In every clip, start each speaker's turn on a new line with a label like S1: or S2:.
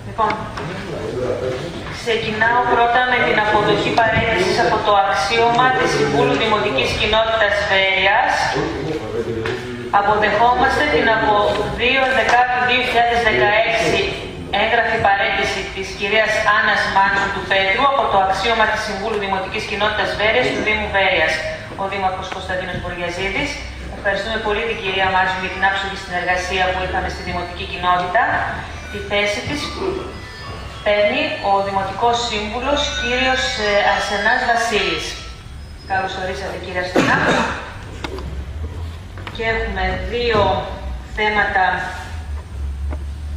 S1: Λοιπόν, ξεκινάω πρώτα με την αποδοχή παρέτησης από το αξίωμα της Συμβούλου Δημοτικής Κοινότητας Βέρειας. Αποδεχόμαστε την από 2/10/2016 έγγραφη παρέτηση της κυρίας Άννας Μάντσου του Πέτρου από το αξίωμα της Συμβούλου Δημοτικής Κοινότητας Βέρειας του Δήμου Βέρειας, ο Δήμαρχος Κωνσταντίνος Μποριαζίδης. Ευχαριστούμε πολύ την κυρία Μάντσου για την άψογη συνεργασία που είχαμε στη Δημοτική Κοινότητα. Τη θέση της παίρνει ο Δημοτικός Σύμβουλος κύριος Αρσενάς Βασίλης. Καλώς ορίσατε κύριε Αρσενά. Και έχουμε δύο θέματα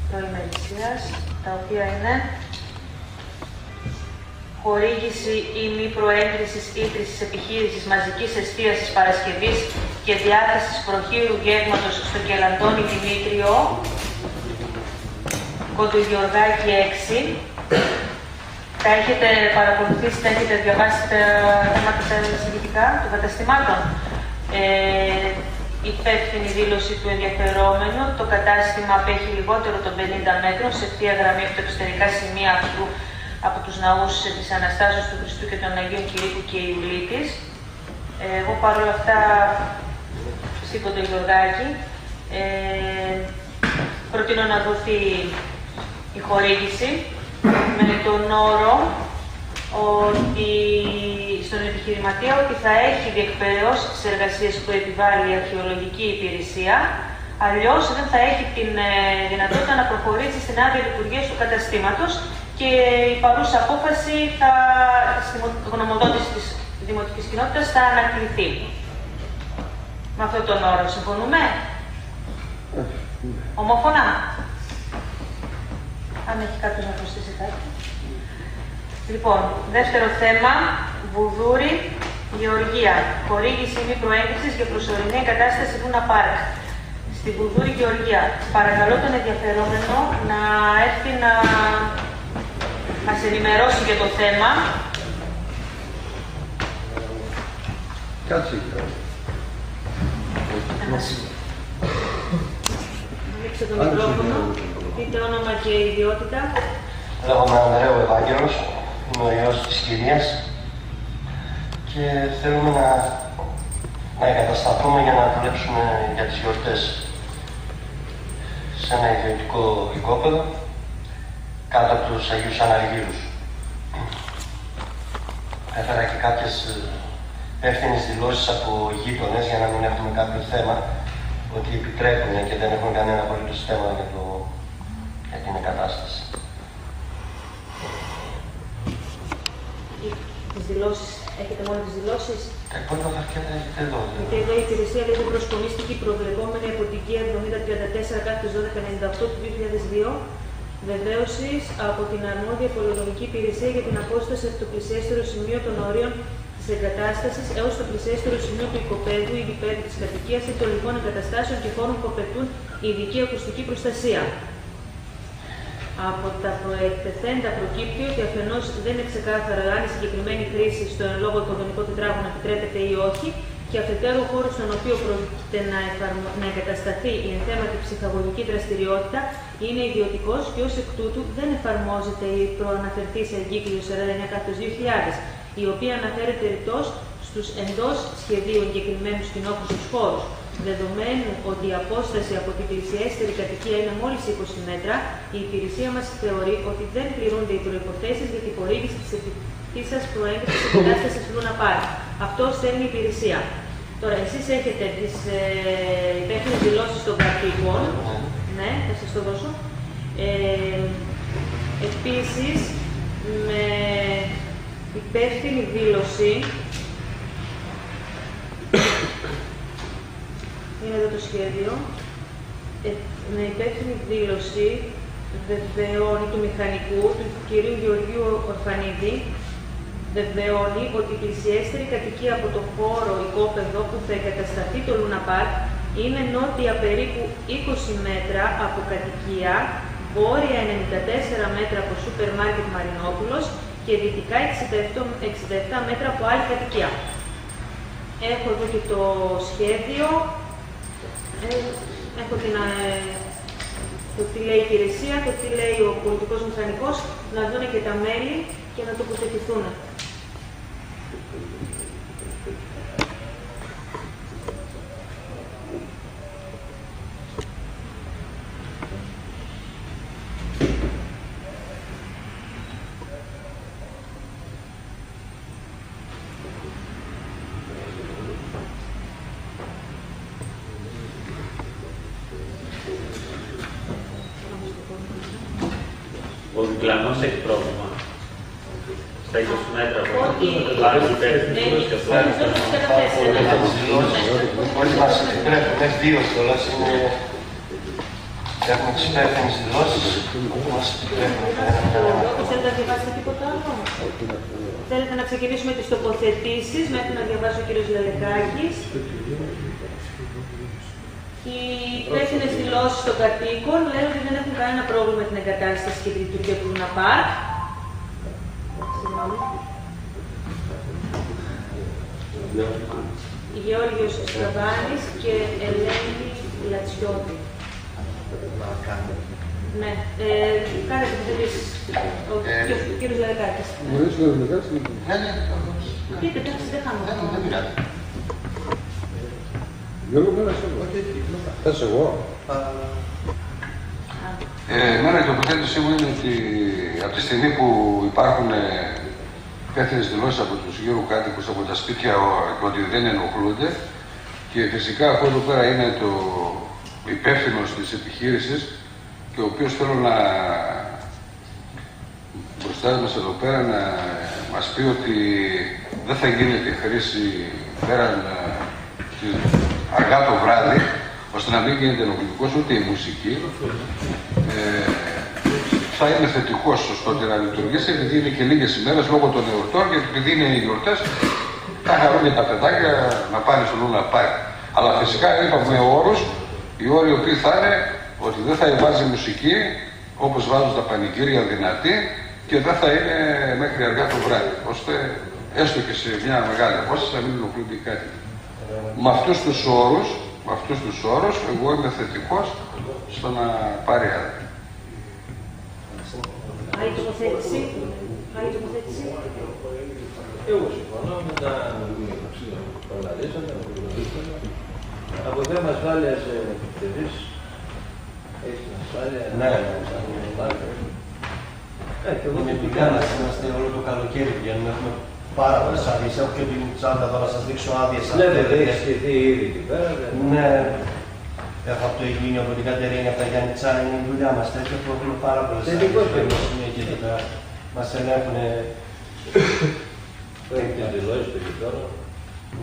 S1: προημερησίας, τα οποία είναι χορήγηση ή μη προέγκρισης ίδρυσης επιχείρησης μαζικής εστίασης Παρασκευής και διάθεσης προχείρου γεύματος στο Κελαντώνη Δημήτριο, Κοντογεωργάκη 6. Τα έχετε παρακολουθήσει, τα έχετε διαβάσει τα θέματα τα συγκεκριτικά των καταστημάτων. Υπεύθυνη δήλωση του ενδιαφερόμενου. Το κατάστημα απέχει λιγότερο των 50 μέτρων σε ευθεία γραμμή από τα εξωτερικά σημεία αυτού από τους ναούς της Αναστάσεως του Χριστού και των Αγίων Κυρίκου και Ιουλίτης. Εγώ παρόλα αυτά στην Κοντογεωργάκη προτείνω να δοθεί η χορήγηση με τον όρο ότι στον επιχειρηματία ότι θα έχει διεκπαιρεώσει τις εργασίες που επιβάλλει η αρχαιολογική υπηρεσία, αλλιώς δεν θα έχει την δυνατότητα να προχωρήσει στην άδεια λειτουργίας του καταστήματος και η παρούσα απόφαση στη γνωμοδότηση της Δημοτικής Κοινότητας θα ανακληθεί. Με αυτόν τον όρο συμφωνούμε? Ομόφωνα? Αν έχει κάποιος να προσθέσει κάτι. Λοιπόν, δεύτερο θέμα, Βουδούρη, Γεωργία. Χορήγηση μη προέγκρισης για προσωρινή εγκατάσταση Λούνα Πάρκ. Στη Βουδούρη, Γεωργία. Παρακαλώ τον ενδιαφερόμενο να έρθει να μας ενημερώσει για το θέμα.
S2: Κάτσε.
S1: Ανοίξτε το μικρόφωνο. Πείτε όνομα και ιδιότητα.
S3: Λέγομαι Ανδρέου Ευάγγελος, είμαι ο ιός της κυρίας και θέλουμε να εγκατασταθούμε για να δουλέψουμε για τις γιορτές σε ένα ιδιωτικό οικόπεδο κάτω από τους Αγίους Αναργύρους. Έφερα και κάποιες εύθυνες δηλώσεις από γείτονες για να μην έχουμε κάποιο θέμα ότι επιτρέπουν και δεν έχουν κανένα απολύτως θέμα για την εγκατάσταση.
S1: Τις δηλώσεις, έχετε μόνο τις δηλώσεις?
S3: Τα υπόλοιπα χαρτιά τα έχετε εδώ.
S1: Γιατί εδώ η υπηρεσία λέγεται προσκομίστηκε η προβλεπόμενη από την ΚΙΑ 7034/1298 του 2002 βεβαίωσης από την αρμόδια πολυοδομική υπηρεσία για την απόσταση από το πλησιέστερο σημείο των ορίων της εγκατάστασης έως το πλησιέστερο σημείο του οικοπαίδου ή υπέρ της κατοικίας ή των λοιπών εγκαταστάσεων και χώρων που απαιτούν ειδική ακουστική προστασία. Από τα προεκτεθέντα προκύπτει ότι αφενός δεν είναι ξεκάθαρο αν η συγκεκριμένη χρήση στο εν λόγω οικοδομικό τετράγωνο επιτρέπεται ή όχι, και αφετέρου ο χώρος στον οποίο πρόκειται να εγκατασταθεί η ενθέματη ψυχαγωγική δραστηριότητα είναι ιδιωτικός και ως εκ τούτου δεν εφαρμόζεται η προαναφερθήσα εγκύκλιο 49/2000, η οποία αναφέρεται ρητός στους εντός σχεδίου εγκεκριμένους κοινόχρηστους χώρους. Δεδομένου ότι η απόσταση από την πλησιέστερη κατοικία είναι μόλις 20 μέτρα, η υπηρεσία μας θεωρεί ότι δεν πληρούνται οι προϋποθέσεις για τη χορήγηση της επιθύσας προέγκρισης εγκατάστασης Λούνα Πάρκ. Αυτό στέλνει η υπηρεσία. Τώρα, εσείς έχετε τις υπεύθυνες δηλώσεις των κατοίκων. Ναι, θα σας το δώσω. Επίσης, με υπεύθυνη δήλωση, είναι εδώ το σχέδιο, με υπεύθυνη δήλωση βεβαιώνει του μηχανικού, του κυρίου Γεωργίου Ορφανίδη, βεβαιώνει ότι η πλησιέστερη κατοικία από το χώρο οικόπεδο που θα εγκατασταθεί το Λούνα Πάρκ είναι νότια περίπου 20 μέτρα από κατοικία, βόρεια 94 μέτρα από σούπερ μάρκετ Μαρινόπουλος και δυτικά 67 μέτρα από άλλη κατοικία. Έχω εδώ και το σχέδιο. Έχω την το τι λέει η υπηρεσία, το τι λέει ο πολιτικός μηχανικός, να δουν και τα μέλη και να τοποθετηθούν.
S2: Ο διπλανός έχει πρόβλημα. Στα 20 μέτρα από
S1: Όχι.
S2: βάζει υπεύθυνος και αυτά.
S3: Όλοι μας επιτρέπουν, δύο κιόλας είναι... Έχουμε τις υπεύθυνες δηλώσεις που μας επιτρέπουν.
S1: Θέλετε να διαβάσετε τίποτα άλλο? Θέλετε να ξεκινήσουμε τις τοποθετήσεις μέχρι να διαβάσει ο κύριος Λελεκάκης. Οι υπεύθυνες δηλώσεις των κατοίκων λένε ότι δεν έχουν κανένα πρόβλημα με την εγκατάσταση και τη λειτουργία του Λούνα Πάρκ. Γεώργιος Στραβάνης και Ελένη Λατσιώτη. Ναι, κάνετε τοποθετήσεις. Ο κύριος Λελεκάκης.
S4: Μπορείς να Λελεκάκης?
S3: Ναι, ναι.
S1: Πείτε, εντάξει, δεν χάνω.
S3: Δεν πειράζει.
S4: Γιώργο, πέρασε εγώ. Θες εγώ. Εμένα η τοποθέτησή μου είναι ότι από τη στιγμή που υπάρχουν υπεύθυνες δηλώσεις από τους γύρω κάτοικους από τα σπίτια ότι δεν ενοχλούνται και φυσικά αυτό εδώ πέρα είναι το υπεύθυνος της επιχείρησης και ο οποίος θέλω να μπροστά μας εδώ πέρα να μας πει ότι δεν θα γίνεται χρήση πέραν αργά το βράδυ, ώστε να μην γίνεται ενοχλητικός ούτε η μουσική. Θα είναι θετικός ώστε να λειτουργήσει, επειδή είναι και λίγες ημέρες λόγω των εορτών και επειδή είναι οι γιορτές, θα χαρούν και τα παιδάκια να πάνε στο Λούνα Πάρκ. Αλλά φυσικά είπαμε όρους, οι όροι οι οποίοι θα είναι ότι δεν θα βάζει μουσική όπως βάζουν τα πανηγύρια δυνατή και δεν θα είναι μέχρι αργά το βράδυ, ώστε έστω και σε μια μεγάλη απόσταση να μην ενοχλούνται κάτι. Με αυτούς τους όρους, εγώ είμαι θετικός στο να πάρει άδεια.
S1: Άλλη τοποθέτηση.
S5: Εγώ συμφωνώ με τα προλαλήσαμε, από θέμα ασφάλειας επιθετής, έχει την ασφάλεια.
S3: Ναι, είναι δουλειά μας, είμαστε όλο το καλοκαίρι βγαίνουμε, έχουμε πάρα πολλές άδειες. Έχω και την τσάντα εδώ να σας δείξω άδειες.
S5: Ναι, δεν έχει στηθεί ήδη εκεί πέρα.
S3: Ναι, έχω από το Ιγίνιο, από την Κατερίνα, από τα Γιάννη Τσάρα, είναι η δουλειά μας. Τέτοιο που έχουμε πάρα πολλές άδειες. Μας ελέγχουν.
S5: Έχει τις δηλώσεις του εκεί τώρα.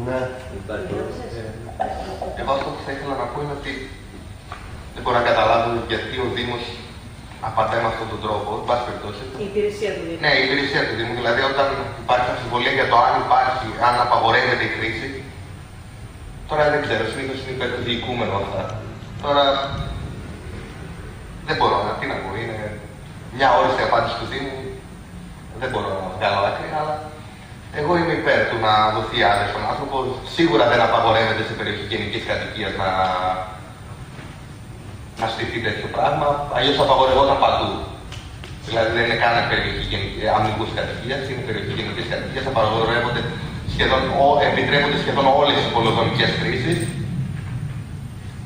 S3: Ναι.
S6: Εγώ αυτό που θα ήθελα να πω είναι ότι δεν μπορώ να καταλάβω γιατί ο Δήμος απαντάει με αυτόν τον τρόπο, εν πάση περιπτώσει.
S1: Η υπηρεσία του Δήμου.
S6: Ναι, η υπηρεσία του Δήμου. Δηλαδή, όταν υπάρχει αμφιβολία για το αν απαγορεύεται η χρήση. Τώρα δεν ξέρω, συνήθως είναι υπέρ του διοικούμενου αυτά. Τώρα δεν μπορώ να τι να πω. Είναι μια όριστη απάντηση του Δήμου. Δεν μπορώ να βγάλω άκρη, αλλά εγώ είμαι υπέρ του να δοθεί άδεια στον άνθρωπο. Σίγουρα δεν απαγορεύεται σε περιοχή γενικής κατοικίας να στηθεί τέτοιο πράγμα. Αλλιώς απαγορευόταν παντού. Δηλαδή δεν είναι καν περιοχή αμυντικής κατοικίας, είναι περιοχή γενικής κατοικίας. Επιτρέπονται σχεδόν όλες οι πολεοδομικές χρήσεις.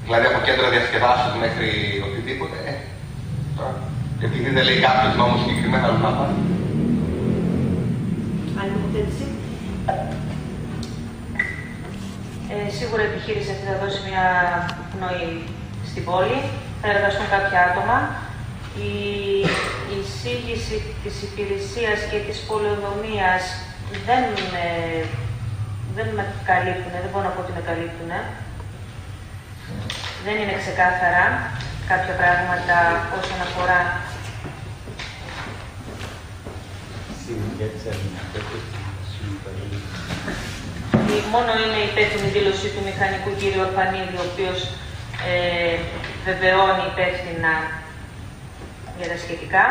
S6: Δηλαδή από κέντρα διασκεδάσεων μέχρι οτιδήποτε. Επειδή δεν λέει κάποιος νόμος συγκεκριμένα Λούνα Πάρκ.
S1: Άλλη τοποθέτηση. Σίγουρα η επιχείρηση αυτή θα δώσει μια πνοή στην πόλη. Θα εργαστούν κάποια άτομα. Η εισήγηση της υπηρεσίας και της πολεοδομίας δεν με καλύπτουν, δεν μπορώ να πω ότι με καλύπτουν. Δεν είναι ξεκάθαρα κάποια πράγματα όσον αφορά μόνο είναι η υπεύθυνη δήλωση του μηχανικού κ. Ορφανίδη, ο οποίος βεβαιώνει υπεύθυνα για τα σχετικά.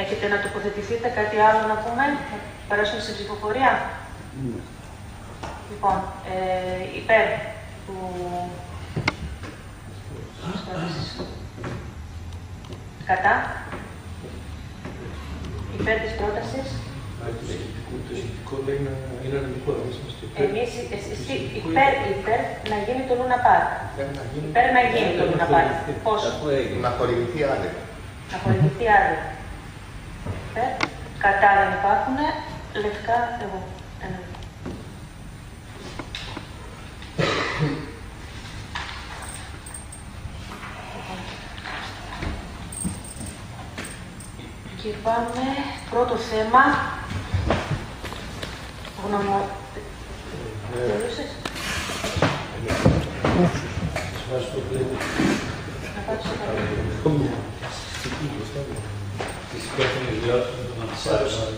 S1: Έχετε να τοποθετηθείτε, κάτι άλλο να πούμε, να περάσουμε σε ψηφοφορία. Λοιπόν, υπέρ του... Κατά. Υπέρ της πρότασης.
S5: Το σχετικό λέει να είναι αρνητικό.
S1: Εμείς υπέρ να γίνει το Λούνα Πάρκ. Υπέρ να γίνει το Λούνα Πάρκ. Πώς?
S6: Να χορηγηθεί άδεια.
S1: Να χορηγηθεί άδεια. Υπέρ. Κατά δεν υπάρχουν. Λευκά εγώ. Και πάμε πρώτο θέμα. Τελείωσες? Να πάω στο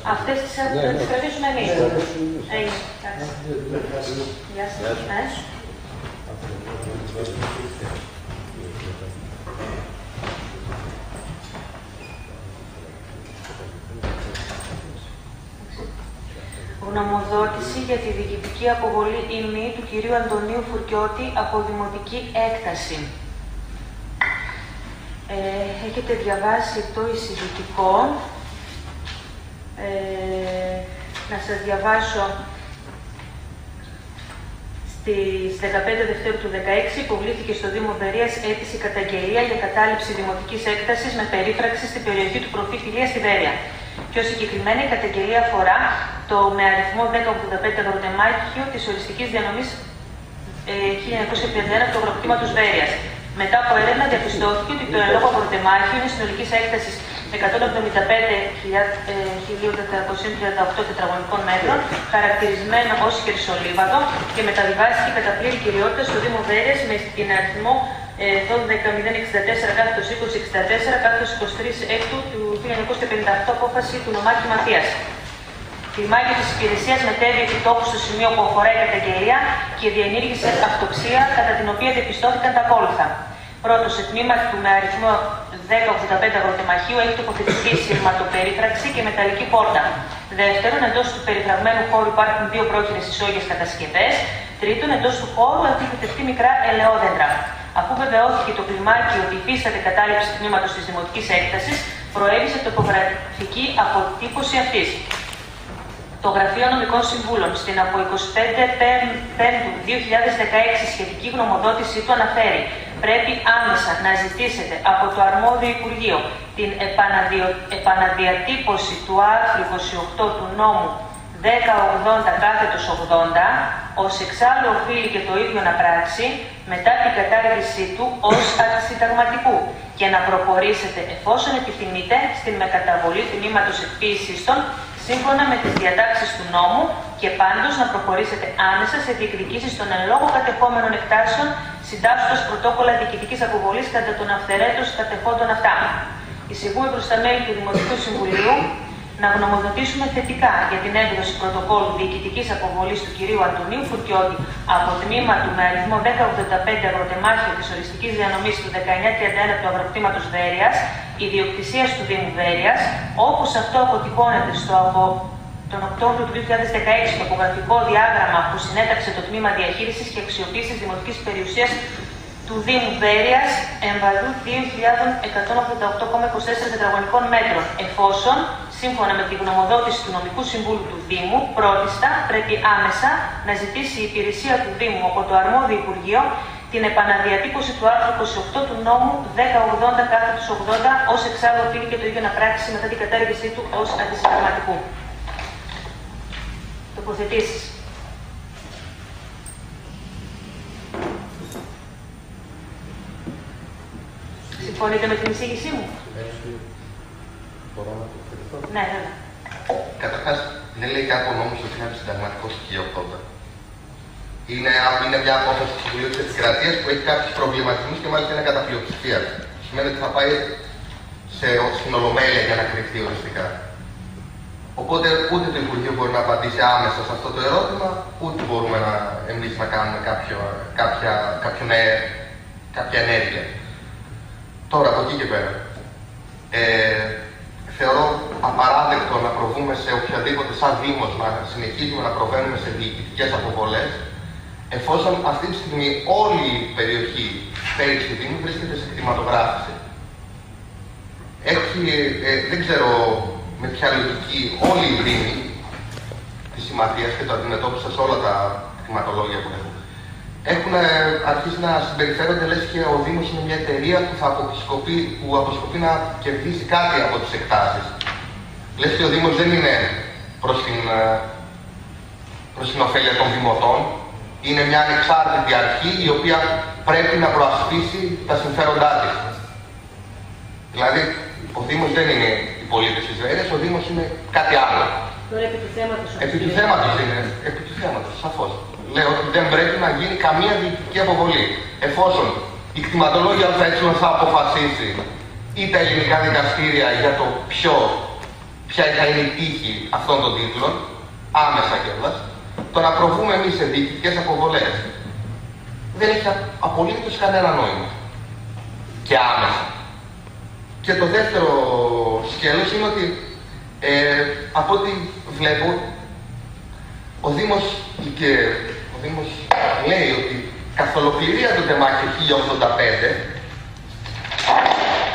S1: αυτές τις θα τις κρατήσουμε εμείς. Έγινε. Γεια σας. Γνωμοδότηση για τη διοικητική αποβολή ή μη του κυρίου Αντωνίου Φουρκιώτη από δημοτική έκταση. Έχετε διαβάσει το εισηγητικό. Να σας διαβάσω. Στις 15 Δευτέρου του 2016 υποβλήθηκε στο Δήμο Βερίας αίτηση καταγγελία για κατάληψη δημοτικής έκτασης με περίφραξη στην περιοχή του προφή Φιλία στη Βέρεια. Πιο συγκεκριμένα, η καταγγελία αφορά το με αριθμό 1085 αγροτεμάχιο της οριστικής διανομής 1931 του αγροκτήματος Βέρειας. Μετά από έρευνα, διαπιστώθηκε ότι το εν λόγω αγροτεμάχιο είναι συνολικής έκτασης 175.438 τετραγωνικών μέτρων, χαρακτηρισμένο ως χερσολίβαδο και μεταβιβάστηκε κατά πλήρη κυριότητα στο Δήμο Βέρειας με την αριθμό 12.064/2064/23 του 1958 απόφαση του νομάρχη Μαθίας. Κλιμάκιο της υπηρεσίας μετέβη επιτόπου στο σημείο που αφορά η καταγγελία και διενήργησε αυτοψία, κατά την οποία διαπιστώθηκαν τα ακόλουθα. Πρώτο, σε τμήμα του με αριθμό 1085 αγροτεμαχίου έχει τοποθετηθεί σειρματοπερίφραξη και μεταλλική πόρτα. Δεύτερον, εντός του περιφραγμένου χώρου υπάρχουν δύο πρόχειρες ισόγειες κατασκευές. Τρίτον, εντός του χώρου έχουν επιτευχθεί μικρά ελαιόδεντρα. Αφού βεβαιώθηκε το κλιμάκιο ότι υφίσταται κατάληψη τμήματος της δημοτικής έκτασης, προέβησε τοπογραφική αποτύπωση αυτής. Το Γραφείο Νομικών Συμβούλων στην από 25 Πέμπτου 2016 σχετική γνωμοδότησή του αναφέρει: πρέπει άμεσα να ζητήσετε από το αρμόδιο Υπουργείο την επαναδιατύπωση του άρθρου 28 του νόμου 1080/80, ως εξάλλου οφείλει και το ίδιο να πράξει μετά την κατάργησή του ως αντισυνταγματικού και να προχωρήσετε, εφόσον επιθυμείτε, στην μετακαταβολή τμήματος εκποίησης των σύμφωνα με τις διατάξεις του νόμου και πάντως να προχωρήσετε άμεσα σε διεκδικήσεις των εν λόγω κατεχόμενων εκτάσεων, συντάσσοντας πρωτόκολλα διοικητικής αποβολής κατά των αυθαιρέτως κατεχόντων αυτά. Εισηγούμε προς τα μέλη του Δημοτικού Συμβουλίου να γνωμοδοτήσουμε θετικά για την έκδοση πρωτοκόλλου διοικητικής αποβολής του κυρίου Αντωνίου Φουρκιώτη από τμήμα του με αριθμό 1085 αγροτεμάχιο της οριστικής διανομής του 1931 του αγροκτήματος Βέρειας, ιδιοκτησίας του Δήμου Βέρειας, όπως αυτό αποτυπώνεται στο από τον Οκτώβριο του 2016 το απογραφικό διάγραμμα που συνέταξε το Τμήμα Διαχείρισης και Αξιοποίησης Δημοτικής Περιουσίας του Δήμου Βέρειας, εμβαδού 2.188,24 τετραγωνικών μέτρων, εφόσον, σύμφωνα με τη γνωμοδότηση του Νομικού Συμβούλου του Δήμου, πρώτιστα πρέπει άμεσα να ζητήσει η υπηρεσία του Δήμου από το αρμόδιο Υπουργείο την επαναδιατύπωση του άρθρου 28 του νόμου 1080/80, ως εξάλλου οφείλει και το ίδιο να πράξει μετά την κατάργησή του ως αντισυνταγματικού. Τοποθετήσεις. Συμφωνείτε με την εισήγησή μου?
S6: Μπορώ να το ευχαριστώ.
S1: Ναι, βέβαια.
S6: Καταρχάς, δεν λέει κάπου ο νόμος ότι είναι αντισυνταγματικό στοιχείο 80. Είναι μια απόφαση του Συμβουλίου της Επικρατείας που έχει κάποιους προβληματισμούς και μάλιστα είναι κατά πλειοψηφία. Σημαίνει ότι θα πάει στην Ολομέλεια για να κρυφτεί οριστικά. Οπότε ούτε το Υπουργείο μπορεί να απαντήσει άμεσα σε αυτό το ερώτημα, ούτε μπορούμε εμείς να κάνουμε κάποια ενέργεια. Τώρα, από εκεί και πέρα, θεωρώ απαράδεκτο να προβούμε σε οποιαδήποτε σαν Δήμος, να συνεχίζουμε να προβαίνουμε σε διοικητικές αποβολές, εφόσον αυτή τη στιγμή όλη η περιοχή πέρυσι του Δήμου βρίσκεται σε κτηματογράφηση. δεν ξέρω με ποια λογική όλοι οι δήμοι της Συμμαχίας, και το αντιμετώπισα σε όλα τα κτηματολόγια που έχουν αρχίσει να συμπεριφέρονται λες και ο Δήμος είναι μια εταιρεία που αποσκοπεί να κερδίσει κάτι από τις εκτάσεις. Λες και ο Δήμος δεν είναι προς την ωφέλεια των δημοτών. Είναι μια ανεξάρτητη αρχή η οποία πρέπει να προασπίσει τα συμφέροντά της. Δηλαδή, ο Δήμος δεν είναι οι πολίτες της Βέρειας, ο Δήμος είναι κάτι άλλο.
S1: Τώρα επί του θέματος.
S6: Επί του θέματος είναι, επί του θέματος, σαφώς. Λέω ότι δεν πρέπει να γίνει καμία διοικητική αποβολή. Εφόσον η κτηματολόγια θα αποφασίσει ή τα ελληνικά δικαστήρια για το ποια θα είναι η τύχη αυτών των τίτλων, άμεσα κιόλας, το να προβούμε εμείς σε διοικητικές αποβολές δεν έχει απολύτως κανένα νόημα. Και άμεσα. Και το δεύτερο σκέλος είναι ότι από ό,τι βλέπω ο Δήμος λέει ότι καθ' ολοκληρία το τεμάχιο 1085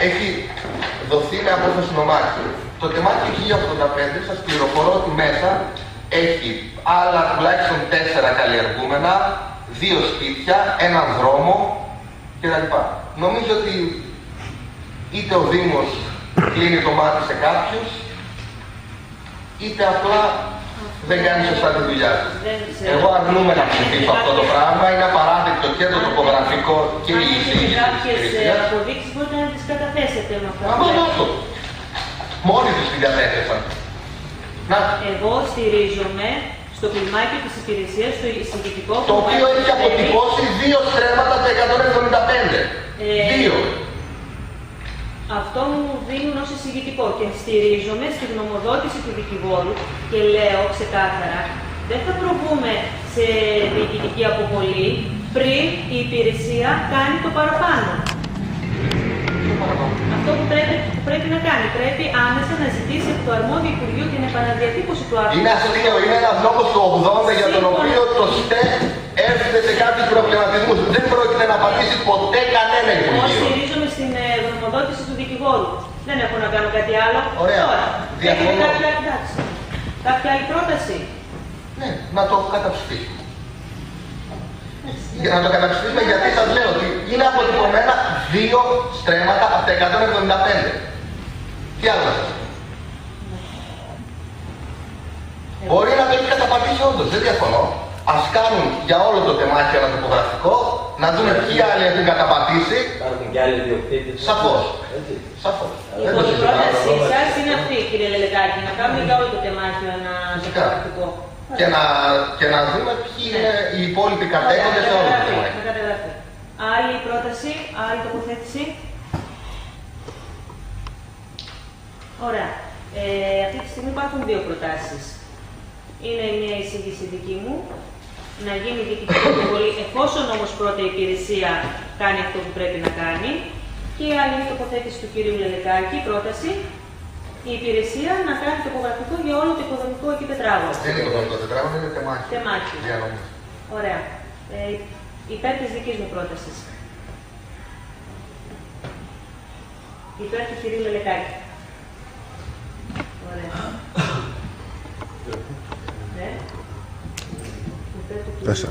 S6: έχει δοθεί με απόφαση νομάρχη. Το τεμάχιο 1085 σας πληροφορώ ότι μέσα έχει άλλα τουλάχιστον 4 καλλιεργούμενα, 2 σπίτια, έναν δρόμο κτλ. Νομίζω ότι είτε ο Δήμος κλείνει το μάτι σε κάποιους, είτε απλά δεν κάνει σωστά τη δουλειά του. Εγώ αρνούμαι να ψηφίσω αυτό το πράγμα, είναι απαράδεκτο και το τοπογραφικό και η εισήγηση της υπηρεσίας.
S1: Κάποιες αποδείξεις μπορείτε να τις καταθέσετε με αυτά.
S6: Αυτό. Μόνοι τους την κατέθεσαν.
S1: Εγώ στηρίζομαι στο κλιμάκιο της υπηρεσίας, στο εισηγητικό
S6: το οποίο έχει αποτυπώσει 2 στρέμματα από τα 175. 2.
S1: Αυτό μου δίνουν ως εισηγητικό και στηρίζομαι στη γνωμοδότηση του δικηγόρου και λέω ξεκάθαρα δεν θα προβούμε σε διοικητική αποβολή πριν η υπηρεσία κάνει το παραπάνω. Αυτό που πρέπει να κάνει, πρέπει άμεσα να ζητήσει από το αρμόδιο Υπουργείο την επαναδιατύπωση του άρθρου.
S6: Είναι αστείο, είναι ένας νόμος του 80 για τον οποίο το ΣΤΕ έρχεται σε κάποιους προβληματισμούς. Δεν πρόκειται να απαντήσει ποτέ κανένα Υπουργείο.
S1: Εγώ στηρίζομαι στην γνωμοδότηση του δικηγόρου. Δεν έχω να κάνω κάτι άλλο.
S6: Ωραία.
S1: Τώρα,
S6: Διαφωνώ.
S1: Κάποια άλλη πρόταση.
S6: Ναι, να το καταψηφίσουμε. Για να το καταψηφίσουμε, γιατί σας λέω ότι είναι αποτυπωμένα 2 στρέμματα από τα 175. Τι άλλο να σας πω. Μπορεί να το έχει καταπατήσει όντως, δεν διαφωνώ. Ας κάνουν για όλο το τεμάχιο ένα τοπογραφικό, να δούμε ποιοι άλλοι έχουν καταπατήσει.
S5: Υπάρχουν και άλλοι διοκτήτες.
S6: Σαφώς. Σαφώς.
S1: Λοιπόν, η πρότασή σας είναι αυτή, κύριε Λελεκάκη, να κάνουμε για όλο το τεμάχιο ένα τοπογραφικό.
S6: Και να δούμε ποιοι είναι οι υπόλοιποι κατέχοντες σε όλο το τεμάχιο.
S1: Άλλη πρόταση, άλλη τοποθέτηση. Ωραία. Αυτή τη στιγμή υπάρχουν 2 προτάσεις. Είναι μια εισήγηση δική μου, να γίνει διοικητική αποβολή, εφόσον όμως πρώτα η υπηρεσία κάνει αυτό που πρέπει να κάνει. Και η άλλη τοποθέτηση του κυρίου Λελεκάκη, πρόταση, η υπηρεσία να κάνει τοπογραφικό για όλο το οικοδομικό εκεί τετράγωνο.
S6: Δεν είναι οικοδομικό τετράγωνο, είναι τεμάχιο.
S1: Τεμάχιο. Ωραία. Υπέρ της δικής μου πρότασης. Υπέρ του κυρίου Λελεκάκη. Ωραία. Ναι. Υπέρ του κυρίου
S7: 4.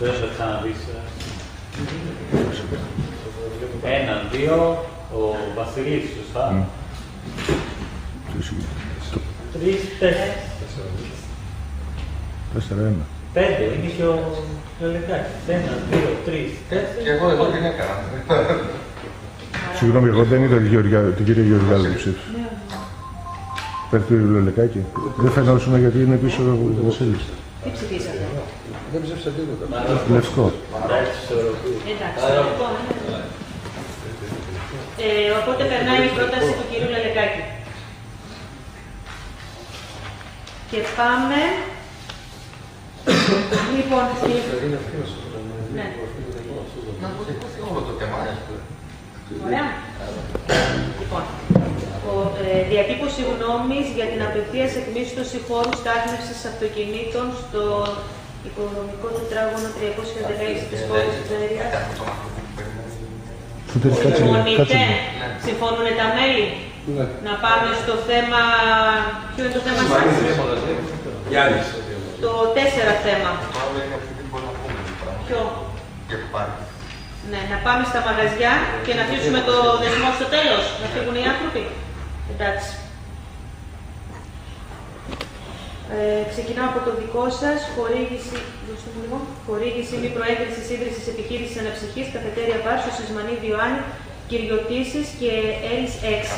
S2: Δεν θα ξαναδείς. 1, 2, ο Βασιλής, σωστά. 3, 4.
S7: 4-1.
S2: 5, είναι και ο Λελεκάκης. 1, 2, 3, 4.
S6: Και εγώ την έκανα.
S7: Συγγνώμη, εγώ δεν είδα την κυρία Γεωργιάδη που ψήφισε. Πέρα του Λελεκάκη. Δεν φαινόσουν γιατί είναι πίσω ο Βασίλης.
S1: Τι ψηφίσατε.
S5: Δεν ψήφισα τίποτα.
S7: Λευκό.
S1: Εντάξει, λοιπόν. Οπότε περνάει η πρόταση του κυρίου Λελεκάκη. Και πάμε. Λοιπόν, ναι.
S6: Να αποτυπωθεί όλο το τεμάχιο.
S1: Ωραία. Λοιπόν, διατύπωση γνώμης για την απευθείας εκμίσθωση χώρου στάθμευσης αυτοκινήτων στο οικοδομικό τετράγωνο 316 της πόλης της Βέρειας. Συμφωνείτε, συμφωνούν τα μέλη.
S5: Ναι.
S1: Να πάμε στο θέμα, ποιο είναι το θέμα σας?
S5: Γιάννης.
S1: Το 4 θέμα. Ποιο?
S6: Για το πάρκο.
S1: Ναι, να πάμε στα μαγαζιά και να αφήσουμε το δεσμό στο τέλος, να φύγουν οι άνθρωποι. Εντάξει. Ξεκινάω από το δικό σας, χορήγηση μη προέγκρισης ίδρυσης επιχείρησης αναψυχής, καφετέρια μπαρ στο Σισμανίδη Ιωάννη, Κυριωτήσεις και Έλλης 6.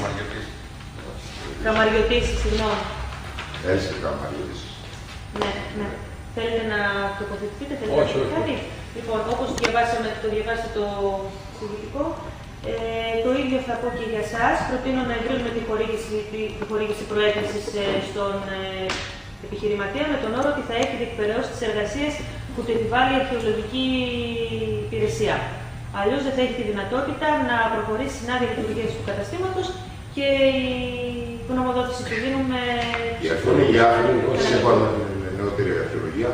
S1: Καμαριωτήσεις, συγγνώμη.
S8: Έτσι, καμαριωτήσεις.
S1: Ναι, ναι. Θέλετε να τοποθετηθείτε, θέλετε να πείτε κάτι? Λοιπόν, όπως το διαβάσατε το συζητικό, το ίδιο θα πω και για εσάς. Προτείνω να εγκρίνουμε τη χορήγηση προέγκρισης στον επιχειρηματία με τον όρο ότι θα έχει διεκπαιρεώσει τις εργασίες που του επιβάλλει η αρχαιολογική υπηρεσία. Αλλιώς δεν θα έχει τη δυνατότητα να προχωρήσει στην άδεια λειτουργίας του καταστήματος και η γνωμοδότηση που δίνουμε.
S8: Η αρχαιολογία, σύμφωνα με την νεότερη αρχαιολογία,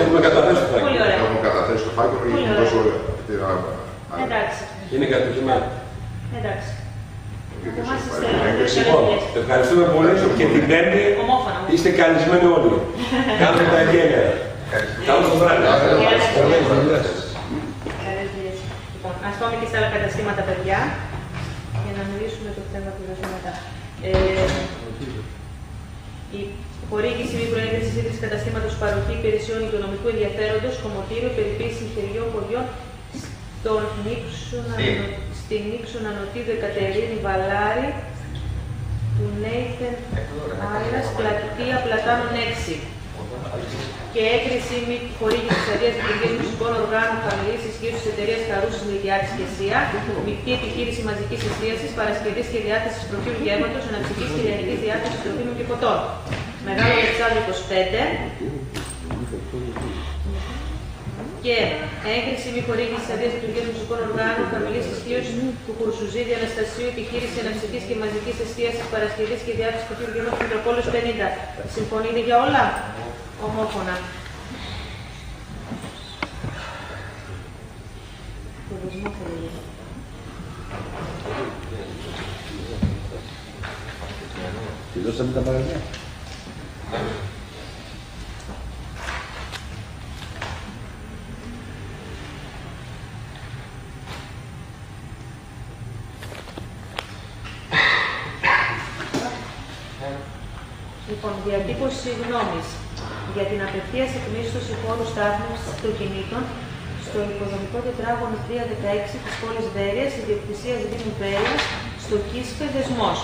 S5: έχουμε καταθέσει το φάκελο.
S8: Έχουμε καταθέσει το φάκελο για να δώσω
S1: εντάξει.
S5: Είναι κατοχημένο.
S1: Εντάξει.
S5: Λοιπόν, ευχαριστούμε πολύ και την Πέμπτη είστε καλεσμένοι όλοι. Κάντε τα ιδιαίτερα. Καλό το βράδυ.
S1: Λοιπόν, ας πάμε και στα άλλα καταστήματα, παιδιά, για να μιλήσουμε το θέμα που θα μετά. Η χορήγηση μη προέγκρισης ίδρυσης καταστήματος παροχή υπηρεσιών οικονομικού ενδιαφέροντος, κομμωτήριο, περιποίηση χεριών χωριών στην Ήξονα Νοτίδου Εκατερίνη Βαλάρη, του Νέιθεν Άλλας, πλατεία Πλατάνων 6. Και έγκριση μη χορήγηση της αδείας λειτουργίας μουσικών οργάνων χαμηλής ισχύως της εταιρείας Χαρούσης Λιδιάτης και ΣΥΑ, μεικτή επιχείρηση μαζικής εστίασης, παρασκευής και διάθεσης προφίλου γεύματος, αναψυχής και λιανικής διάθεσης τροφίμων και ποτών. Μεγάλο Αλεξάνδρου 25. Και έγκριση μη χορήγηση της αδείας λειτουργίας μουσικών οργάνων χαμηλής ισχύως του Κουρσουζίδη Αναστασίου, επιχείρηση αναψυχής και μαζικής εστίασης, παρασκευής και διάθεσης προφίλου γεύματος Μητροπόλεως 50. Συμφωνείτε για όλα? Ομόφωνα.
S7: Τελειώσαμε τα μαγαζιά.
S1: Λοιπόν, διατύπωση γνώμης για την απευθείας εκμίσθωση χώρου στάθμευσης αυτοκινήτων στο οικοδομικό τετράγωνο 316 της πόλης Βέρειας, ιδιοκτησίας Δήμου Βέρειας, στο Κίσπε Δεσμός.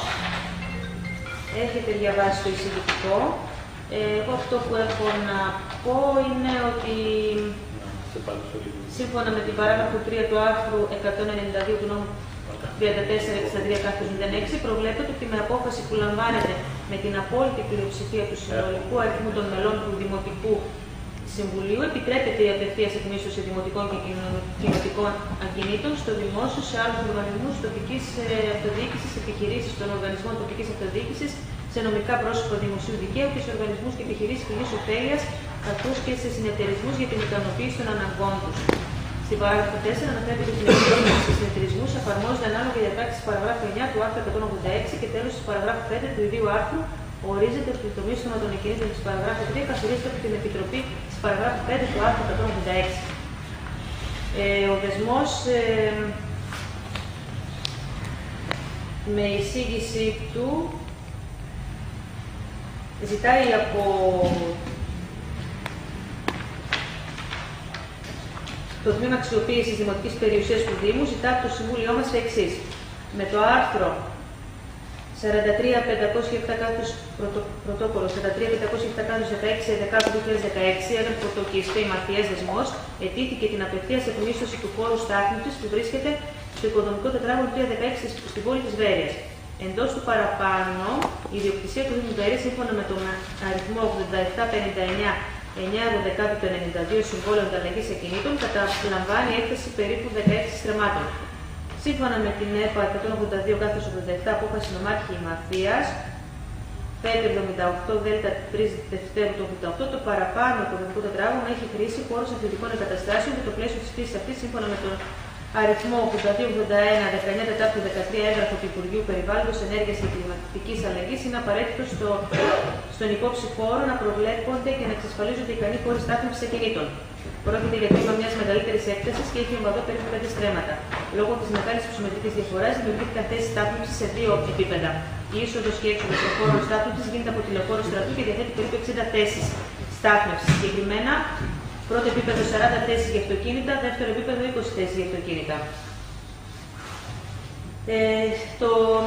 S1: Έχετε διαβάσει το εισηγητικό. Εγώ αυτό που έχω να πω είναι ότι σύμφωνα με την παράγραφο 3 του άρθρου 192 του νόμου 34-63-06 προβλέπεται ότι με απόφαση που λαμβάνεται με την απόλυτη πλειοψηφία του συνολικού αριθμού των μελών του Δημοτικού Συμβουλίου επιτρέπεται η απευθείας εκμίσθωση δημοτικών και κοινοτικών ακινήτων στο δημόσιο, σε άλλους οργανισμούς τοπικής αυτοδιοίκησης, επιχειρήσεις των οργανισμών τοπικής αυτοδιοίκησης, σε νομικά πρόσωπα δημοσίου δικαίου και σε οργανισμούς και επιχειρήσεις κοινής ωφέλειας, καθώς και σε συνεταιρισμούς για την ικανοποίηση των αναγκών τους. Στην παράγραφο 4 αναφέρεται ότι την επιλογή στους συνεταιρισμούς εφαρμόζεται ανάλογα για διατάξεις της παραγράφου 9 του άρθρου 186 και τέλος της παραγράφου 5 του ιδίου άρθρου ορίζεται ότι το μίσθωμα των εκκινήτων της παραγράφου 3 καθορίζεται από την Επιτροπή της παραγράφου 5 του άρθρου 186. Ο δεσμός με εισήγηση του ζητάει από το τμήμα αξιοποίησης δημοτικής περιουσίας του Δήμου, ζητά από το Συμβούλιο μας τα εξής. Με το άρθρο 43.507 πρωτόκολλο 43.507/16 έγραφο το ΚΙΣΠΕ Μαθιές Δεσμός, ετήθηκε την απευθείας εκμίσθωση του χώρου στάθμευσης που βρίσκεται στο οικοδομικό τετράγωνο 316 στην πόλη της Βέρειας. Εντός του παραπάνω, η ιδιοκτησία του Δήμου Βέρειας, σύμφωνα με τον αριθμό 8759 9/12/92 συμβόλαιο ανταλλαγής ακινήτων, καταλαμβάνει έκταση περίπου 16 στρεμμάτων. Σύμφωνα με την ΕΠΑ 182/87 απόφαση νομάρχη Μαθίας 578 Δέλτα 3 Δευτέρου του 88, το παραπάνω οικοδομικό τετράγωνο έχει χρήση χώρος αθλητικών εγκαταστάσεων και το πλαίσιο της χρήσης αυτής σύμφωνα με τον αριθμό 8281, 19 Τετάρτου 13, έγγραφο του Υπουργείου Περιβάλλοντος, Ενέργειας και Κλιματικής Αλλαγής, είναι απαραίτητο στον υπόψη χώρο να προβλέπονται και να εξασφαλίζονται ικανοί χώροι στάθμευσης ακινήτων. Πρόκειται για τμήμα μιας μεγαλύτερης έκτασης και έχει εμβαδό περίπου 5 στρέμματα. Λόγω της μεγάλης ψωμετρικής διαφοράς, δημιουργήθηκαν θέσεις στάθμευσης σε 2 επίπεδα. Η είσοδος και έξοδος των χώρων στάθμευσης γίνεται από τηλεφόρο στρατού και διαθέτει περίπου 60 θέσεις στάθμευσης. Συγκεκριμένα, πρώτο επίπεδο 40 θέσεις για αυτοκίνητα, δεύτερο επίπεδο 20 θέσεις για αυτοκίνητα.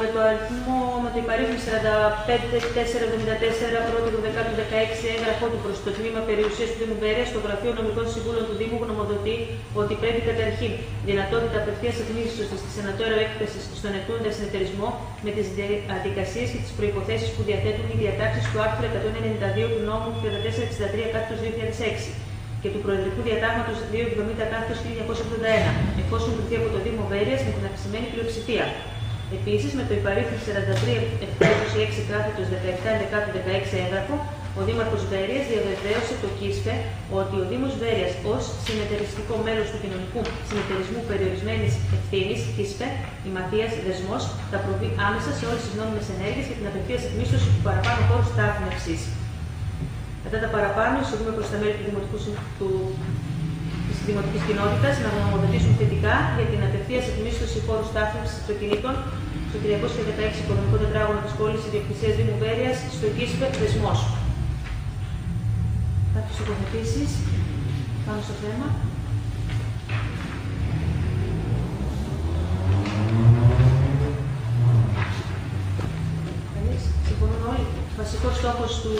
S1: Με το υπαρίθμιο 45474 πρώτη του 10-16 έγγραφό του προς το τμήμα περιουσίας του Δήμου Βέρειας, στο Γραφείο Νομικών Συμβούλων του Δήμου γνωμοδοτεί ότι πρέπει καταρχήν δυνατότητα απευθείας εκμίσθωσης της ανατόρα έκθεσης στον ετούντα συνεταιρισμό με τις διαδικασίες και τις προϋποθέσεις που διαθέτουν οι διατάξεις του άρθρου 192 του νόμου 3463/2006 και του Προεδρικού Διατάγματος 270/1981, εφόσον κριθεί από το Δήμο Βέρειας με την αυξημένη πλειοψηφία. Επίσης, με το υπαρίθμιο 43-726/17-11-16 έγγραφο, ο Δήμαρχος Βέρειας διαβεβαίωσε το ΚΙΣΠΕ ότι ο Δήμος Βέρειας ως συνεταιριστικό μέλος του Κοινωνικού Συνεταιρισμού Περιορισμένης Ευθύνης, ΚΙΣΠΕ, η Ματίας Δεσμός, θα προβεί άμεσα σε όλες τις νόμιμες ενέργειες για την απευθείας εκμίσθωση του παραπάνω χώρου στάθμευσης. Μετά τα παραπάνω, εισοδούμε προς τα μέλη της Δημοτικής Κοινότητας να γνωμοδοτήσουν θετικά για την απευθείας εκμίσθωση χώρου στάθμευσης αυτοκινήτων στο 316 οικονομικό τετράγωνο της πόλης ιδιοκτησίας Δήμου Βέρειας στο ΚΙΣΠΕ Δεσμός. Κάποιες τοποθετήσεις πάνω στο θέμα. Συμφωνούν όλοι. Βασικός στόχος του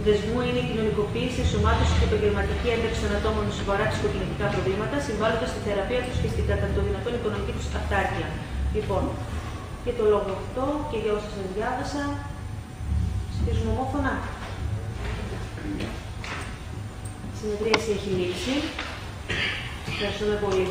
S1: δεσμού είναι η κοινωνικοποίηση, ενσωμάτωση και επαγγελματική ένταξη των ατόμων με σοβαρά ψυχοκοινωνικά προβλήματα, συμβάλλοντας στη θεραπεία τους και στην κατά το δυνατόν οικονομική τους αυτάρκεια. Λοιπόν, για το λόγο αυτό και για όσα σας διάβασα, ψηφίζουμε ομόφωνα. Η συνεδρίαση έχει λήξει. Ευχαριστούμε πολύ.